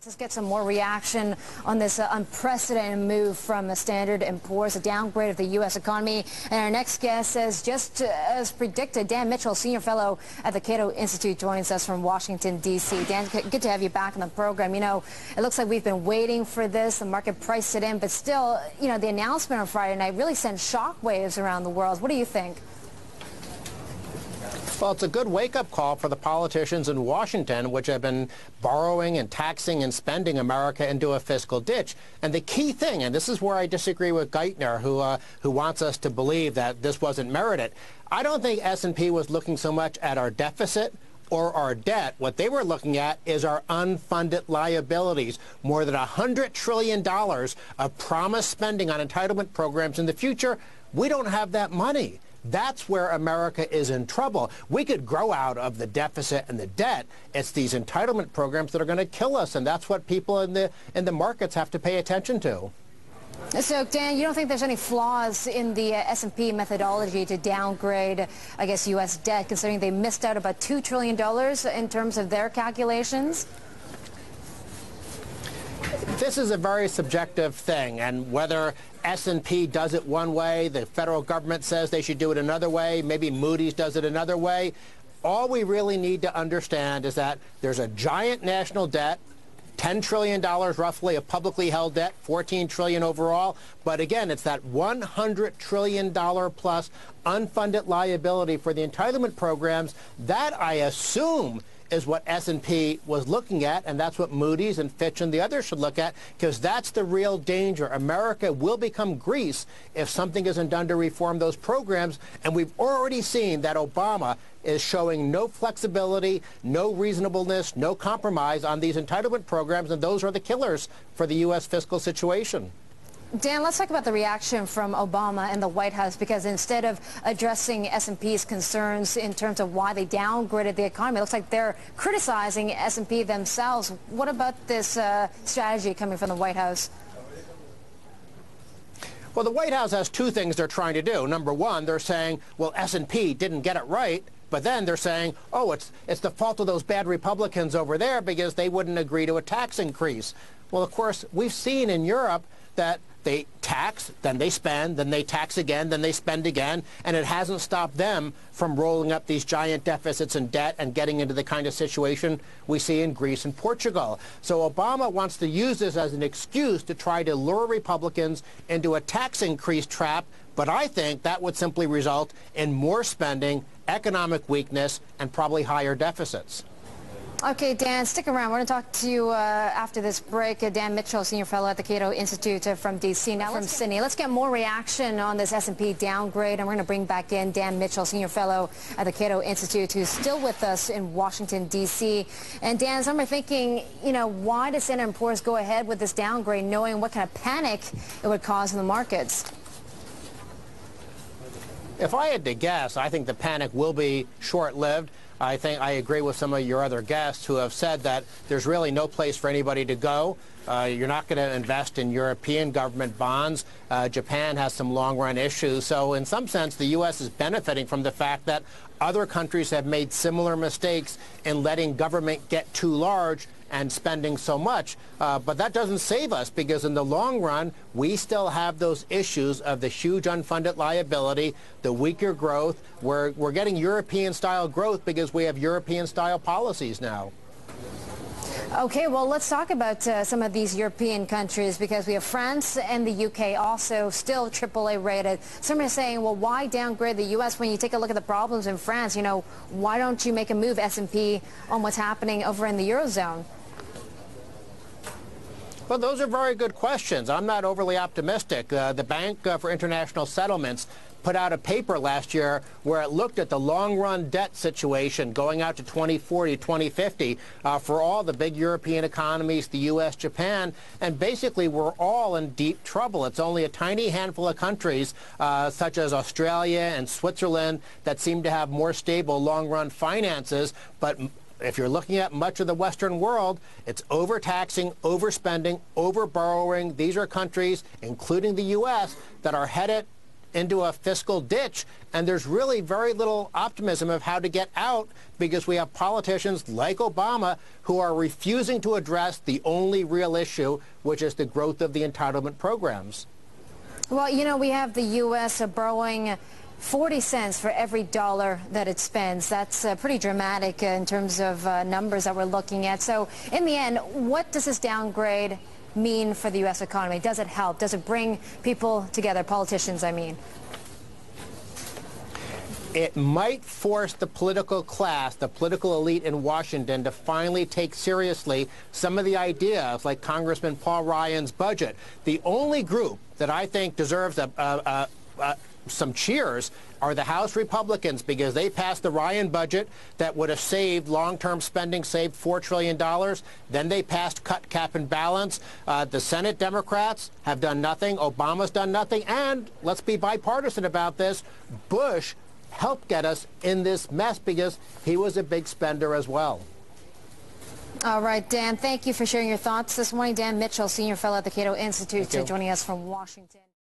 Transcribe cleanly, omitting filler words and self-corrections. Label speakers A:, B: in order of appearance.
A: Let's get some more reaction on this unprecedented move from Standard & Poor's, a downgrade of the U.S. economy. And our next guest says, just as predicted, Dan Mitchell, senior fellow at the Cato Institute, joins us from Washington, D.C. Dan, good to have you back on the program. You know, it looks like we've been waiting for this. The market priced it in, but still, you know, the announcement on Friday night really sent shockwaves around the world. What do you think?
B: Well, it's a good wake-up call for the politicians in Washington, which have been borrowing and taxing and spending America into a fiscal ditch. And the key thing, and this is where I disagree with Geithner, who wants us to believe that this wasn't merited. I don't think S&P was looking so much at our deficit or our debt. What they were looking at is our unfunded liabilities, more than $100 trillion of promised spending on entitlement programs in the future. We don't have that money. That's where America is in trouble. We could grow out of the deficit and the debt. It's these entitlement programs that are going to kill us, and that's what people in the markets have to pay attention to.
A: So, Dan, you don't think there's any flaws in the S&P methodology to downgrade, I guess, U.S. debt, considering they missed out about $2 trillion in terms of their calculations?
B: This is a very subjective thing, and whether S&P does it one way, the federal government says they should do it another way, maybe Moody's does it another way. All we really need to understand is that there's a giant national debt, $10 trillion roughly of publicly held debt, $14 trillion overall. But again, it's that $100 trillion plus unfunded liability for the entitlement programs. That, I assume, is what S&P was looking at, and that's what Moody's and Fitch and the others should look at, because that's the real danger. America will become Greece if something isn't done to reform those programs, and we've already seen that Obama is showing no flexibility, no reasonableness, no compromise on these entitlement programs, and those are the killers for the U.S. fiscal situation.
A: Dan, let's talk about the reaction from Obama and the White House, because instead of addressing S&P's concerns in terms of why they downgraded the economy, it looks like they're criticizing S&P themselves. What about this strategy coming from the White House?
B: Well, the White House has two things they're trying to do. Number one, they're saying, well, S&P didn't get it right. But then they're saying, oh, it's the fault of those bad Republicans over there because they wouldn't agree to a tax increase. Well, of course, we've seen in Europe that they tax, then they spend, then they tax again, then they spend again, and it hasn't stopped them from rolling up these giant deficits and debt and getting into the kind of situation we see in Greece and Portugal. So Obama wants to use this as an excuse to try to lure Republicans into a tax increase trap, but I think that would simply result in more spending, economic weakness, and probably higher deficits.
A: Okay, Dan, stick around. We're going to talk to you after this break. Dan Mitchell, senior fellow at the Cato Institute from D.C. Now from Sydney. Let's get more reaction on this S&P downgrade, and we're going to bring back in Dan Mitchell, senior fellow at the Cato Institute, who's still with us in Washington, D.C. And Dan, some are thinking, you know, why does Standard & Poor's go ahead with this downgrade, knowing what kind of panic it would cause in the markets?
B: If I had to guess, I think the panic will be short-lived. I think I agree with some of your other guests who have said that there's really no place for anybody to go. You're not going to invest in European government bonds. Japan has some long-run issues. So in some sense, the U.S. is benefiting from the fact that other countries have made similar mistakes in letting government get too large and spending so much. But that doesn't save us, because in the long run, we still have those issues of the huge unfunded liability, the weaker growth. We're getting European-style growth because we have European-style policies now.
A: Okay, well, let's talk about some of these European countries, because we have France and the U.K. also still AAA rated. Some are saying, well, why downgrade the U.S. when you take a look at the problems in France? You know, why don't you make a move, S&P, on what's happening over in the Eurozone?
B: Well, those are very good questions. I'm not overly optimistic. The Bank for International Settlements put out a paper last year where it looked at the long-run debt situation going out to 2040, 2050 for all the big European economies, the U.S., Japan, and basically we're all in deep trouble. It's only a tiny handful of countries, such as Australia and Switzerland, that seem to have more stable long-run finances, but if you're looking at much of the Western world, it's overtaxing, overspending, overborrowing. These are countries, including the U.S., that are headed into a fiscal ditch, and there's really very little optimism of how to get out because we have politicians like Obama who are refusing to address the only real issue, which is the growth of the entitlement programs.
A: Well, you know, we have the U.S. borrowing 40 cents for every dollar that it spends. That's pretty dramatic in terms of numbers that we're looking at. So in the end, what does this downgrade mean for the U.S. economy? Does it help? Does it bring people together, politicians, I mean?
B: It might force the political class, the political elite in Washington, to finally take seriously some of the ideas like Congressman Paul Ryan's budget. The only group that I think deserves some cheers are the House Republicans, because they passed the Ryan budget that would have saved long-term spending, saved $4 trillion. Then they passed cut, cap, and balance. The Senate Democrats have done nothing. Obama's done nothing. And let's be bipartisan about this. Bush helped get us in this mess because he was a big spender as well.
A: All right, Dan, thank you for sharing your thoughts this morning. Dan Mitchell, Senior Fellow at the Cato Institute, joining us from Washington.